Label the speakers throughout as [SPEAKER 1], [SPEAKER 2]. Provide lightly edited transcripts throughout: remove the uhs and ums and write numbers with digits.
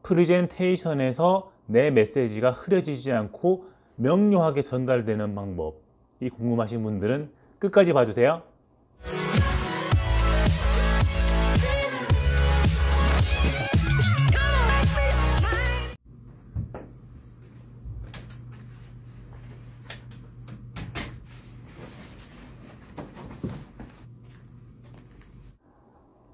[SPEAKER 1] 프레젠테이션에서 내 메시지가 흐려지지 않고 명료하게 전달되는 방법, 이 궁금하신 분들은 끝까지 봐주세요.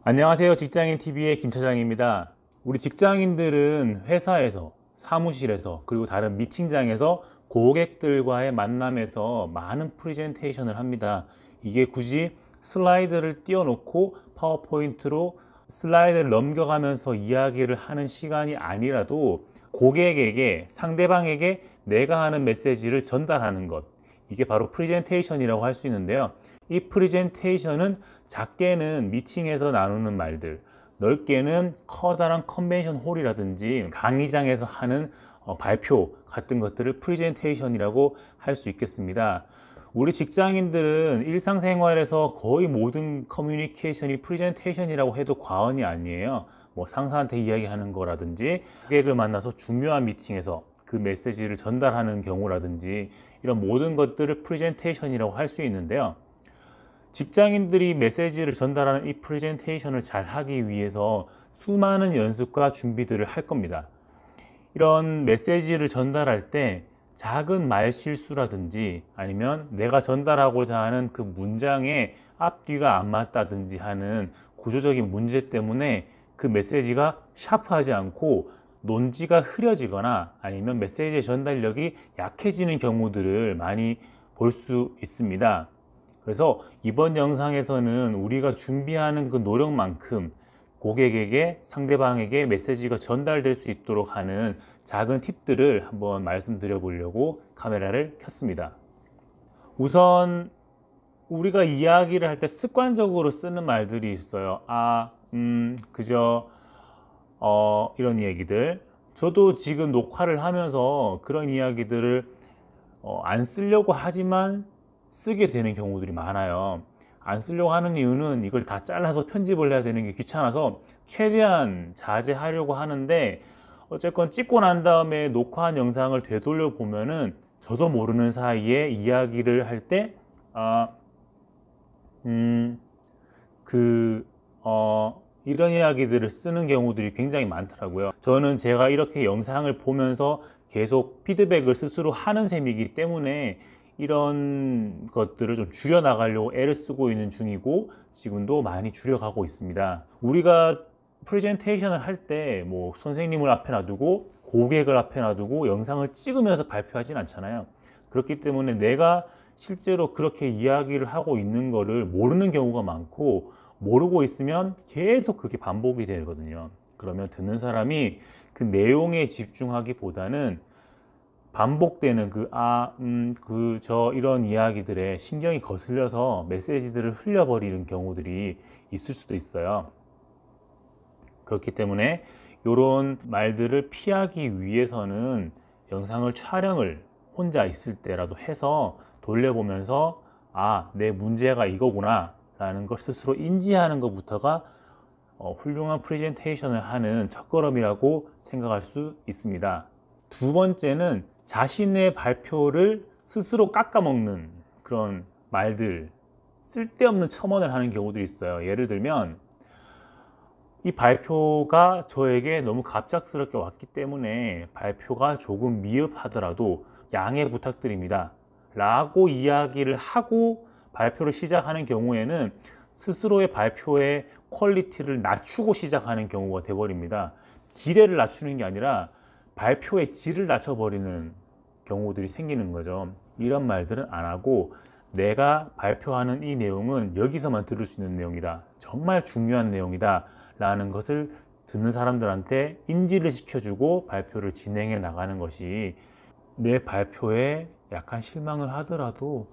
[SPEAKER 1] 안녕하세요. 직장인TV의 김 차장입니다. 우리 직장인들은 회사에서, 사무실에서, 그리고 다른 미팅장에서 고객들과의 만남에서 많은 프레젠테이션을 합니다. 이게 굳이 슬라이드를 띄워놓고 파워포인트로 슬라이드를 넘겨가면서 이야기를 하는 시간이 아니라도 고객에게, 상대방에게 내가 하는 메시지를 전달하는 것, 이게 바로 프레젠테이션이라고 할 수 있는데요. 이 프레젠테이션은 작게는 미팅에서 나누는 말들, 넓게는 커다란 컨벤션 홀이라든지 강의장에서 하는 발표 같은 것들을 프레젠테이션이라고 할 수 있겠습니다. 우리 직장인들은 일상생활에서 거의 모든 커뮤니케이션이 프레젠테이션이라고 해도 과언이 아니에요. 뭐 상사한테 이야기하는 거라든지, 고객을 만나서 중요한 미팅에서 그 메시지를 전달하는 경우라든지, 이런 모든 것들을 프레젠테이션이라고 할 수 있는데요. 직장인들이 메시지를 전달하는 이 프레젠테이션을 잘 하기 위해서 수많은 연습과 준비들을 할 겁니다. 이런 메시지를 전달할 때 작은 말 실수라든지, 아니면 내가 전달하고자 하는 그 문장의 앞뒤가 안 맞다든지 하는 구조적인 문제 때문에 그 메시지가 샤프하지 않고 논지가 흐려지거나 아니면 메시지의 전달력이 약해지는 경우들을 많이 볼 수 있습니다. 그래서 이번 영상에서는 우리가 준비하는 그 노력만큼 고객에게, 상대방에게 메시지가 전달될 수 있도록 하는 작은 팁들을 한번 말씀드려 보려고 카메라를 켰습니다. 우선 우리가 이야기를 할 때 습관적으로 쓰는 말들이 있어요. 그저 이런 얘기들. 저도 지금 녹화를 하면서 그런 이야기들을 안 쓰려고 하지만 쓰게 되는 경우들이 많아요. 안 쓰려고 하는 이유는 이걸 다 잘라서 편집을 해야 되는 게 귀찮아서 최대한 자제하려고 하는데, 어쨌건 찍고 난 다음에 녹화한 영상을 되돌려 보면은 저도 모르는 사이에 이야기를 할 때 이런 이야기들을 쓰는 경우들이 굉장히 많더라고요. 저는 제가 이렇게 영상을 보면서 계속 피드백을 스스로 하는 셈이기 때문에 이런 것들을 좀 줄여 나가려고 애를 쓰고 있는 중이고, 지금도 많이 줄여가고 있습니다. 우리가 프레젠테이션을 할 때 뭐 선생님을 앞에 놔두고 고객을 앞에 놔두고 영상을 찍으면서 발표하진 않잖아요. 그렇기 때문에 내가 실제로 그렇게 이야기를 하고 있는 거를 모르는 경우가 많고, 모르고 있으면 계속 그게 반복이 되거든요. 그러면 듣는 사람이 그 내용에 집중하기보다는 반복되는 이런 이야기들에 신경이 거슬려서 메시지들을 흘려버리는 경우들이 있을 수도 있어요. 그렇기 때문에 이런 말들을 피하기 위해서는 영상을 촬영을 혼자 있을 때라도 해서 돌려보면서 내 문제가 이거구나 라는 걸 스스로 인지하는 것부터가 훌륭한 프레젠테이션을 하는 첫걸음이라고 생각할 수 있습니다. 두 번째는 자신의 발표를 스스로 깎아먹는 그런 말들, 쓸데없는 첨언을 하는 경우도 있어요. 예를 들면, 이 발표가 저에게 너무 갑작스럽게 왔기 때문에 발표가 조금 미흡하더라도 양해 부탁드립니다 라고 이야기를 하고 발표를 시작하는 경우에는 스스로의 발표의 퀄리티를 낮추고 시작하는 경우가 되어버립니다. 기대를 낮추는 게 아니라 발표의 질을 낮춰버리는 경우들이 생기는 거죠. 이런 말들은 안 하고, 내가 발표하는 이 내용은 여기서만 들을 수 있는 내용이다, 정말 중요한 내용이다 라는 것을 듣는 사람들한테 인지를 시켜주고 발표를 진행해 나가는 것이, 내 발표에 약간 실망을 하더라도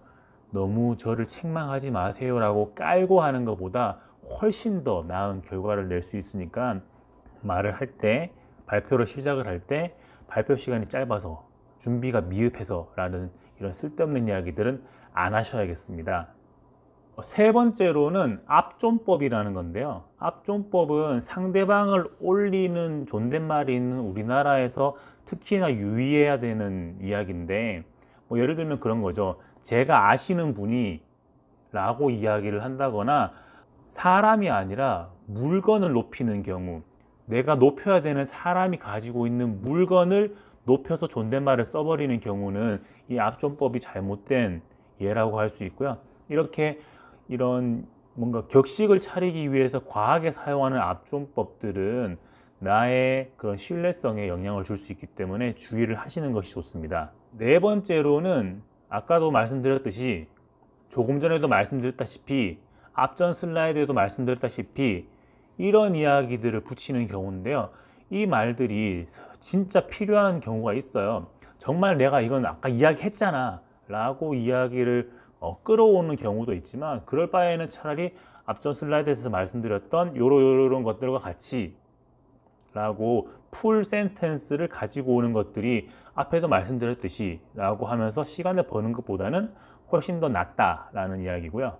[SPEAKER 1] 너무 저를 책망하지 마세요 라고 깔고 하는 것보다 훨씬 더 나은 결과를 낼 수 있으니까, 말을 할 때, 발표를 시작을 할 때 발표 시간이 짧아서, 준비가 미흡해서 라는 이런 쓸데없는 이야기들은 안 하셔야겠습니다. 세 번째로는 압존법이라는 건데요. 압존법은 상대방을 올리는 존댓말이 있는 우리나라에서 특히나 유의해야 되는 이야기인데, 뭐 예를 들면 그런 거죠. 제가 아시는 분이 라고 이야기를 한다거나, 사람이 아니라 물건을 높이는 경우, 내가 높여야 되는 사람이 가지고 있는 물건을 높여서 존댓말을 써버리는 경우는 이 압존법이 잘못된 예라고 할 수 있고요. 이렇게 이런 뭔가 격식을 차리기 위해서 과하게 사용하는 압존법들은 나의 그런 신뢰성에 영향을 줄 수 있기 때문에 주의를 하시는 것이 좋습니다. 네 번째로는 아까도 말씀드렸듯이, 조금 전에도 말씀드렸다시피, 앞전 슬라이드에도 말씀드렸다시피 이런 이야기들을 붙이는 경우인데요. 이 말들이 진짜 필요한 경우가 있어요. 정말 내가 이건 아까 이야기했잖아 라고 이야기를 끌어오는 경우도 있지만, 그럴 바에는 차라리 앞전 슬라이드에서 말씀드렸던 요런 것들과 같이 라고 풀 센텐스를 가지고 오는 것들이 앞에도 말씀드렸듯이 라고 하면서 시간을 버는 것보다는 훨씬 더 낫다라는 이야기고요.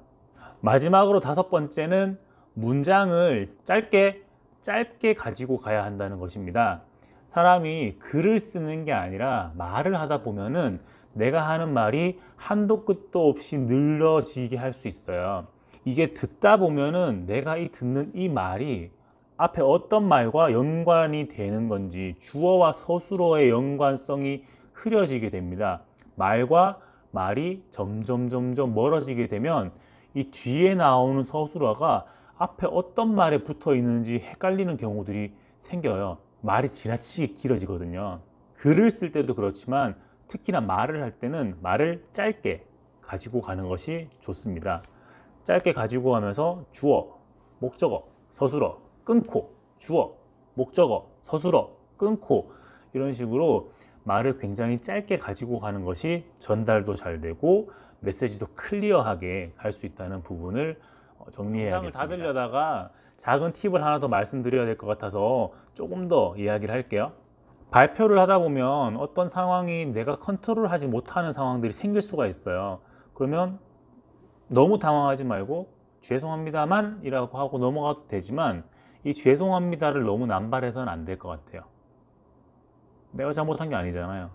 [SPEAKER 1] 마지막으로 다섯 번째는 문장을 짧게 가지고 가야 한다는 것입니다. 사람이 글을 쓰는 게 아니라 말을 하다 보면은 내가 하는 말이 한도 끝도 없이 늘어지게 할 수 있어요. 이게 듣다 보면은 내가 듣는 이 말이 앞에 어떤 말과 연관이 되는 건지, 주어와 서술어의 연관성이 흐려지게 됩니다. 말과 말이 점점 멀어지게 되면 이 뒤에 나오는 서술어가 앞에 어떤 말에 붙어 있는지 헷갈리는 경우들이 생겨요. 말이 지나치게 길어지거든요. 글을 쓸 때도 그렇지만 특히나 말을 할 때는 말을 짧게 가지고 가는 것이 좋습니다. 짧게 가지고 가면서 주어, 목적어, 서술어, 끊고, 주어, 목적어, 서술어, 끊고, 이런 식으로 말을 굉장히 짧게 가지고 가는 것이 전달도 잘 되고 메시지도 클리어하게 할 수 있다는 부분을 정리해야겠습니다. 다 들려다가 작은 팁을 하나 더 말씀드려야 될 것 같아서 조금 더 이야기를 할게요. 발표를 하다 보면 어떤 상황이 내가 컨트롤하지 못하는 상황들이 생길 수가 있어요. 그러면 너무 당황하지 말고 죄송합니다만 이라고 하고 넘어가도 되지만, 이 죄송합니다를 너무 남발해서는 안 될 것 같아요. 내가 잘못한 게 아니잖아요.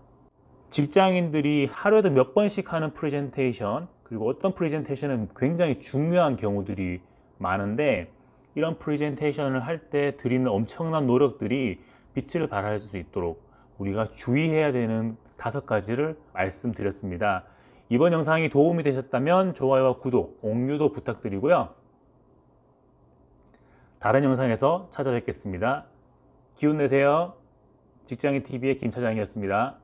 [SPEAKER 1] 직장인들이 하루에도 몇 번씩 하는 프레젠테이션, 그리고 어떤 프레젠테이션은 굉장히 중요한 경우들이 많은데, 이런 프레젠테이션을 할 때 드리는 엄청난 노력들이 빛을 발할 수 있도록 우리가 주의해야 되는 5가지를 말씀드렸습니다. 이번 영상이 도움이 되셨다면 좋아요와 구독, 공유도 부탁드리고요. 다른 영상에서 찾아뵙겠습니다. 기운 내세요. 직장인TV의 김 차장이었습니다.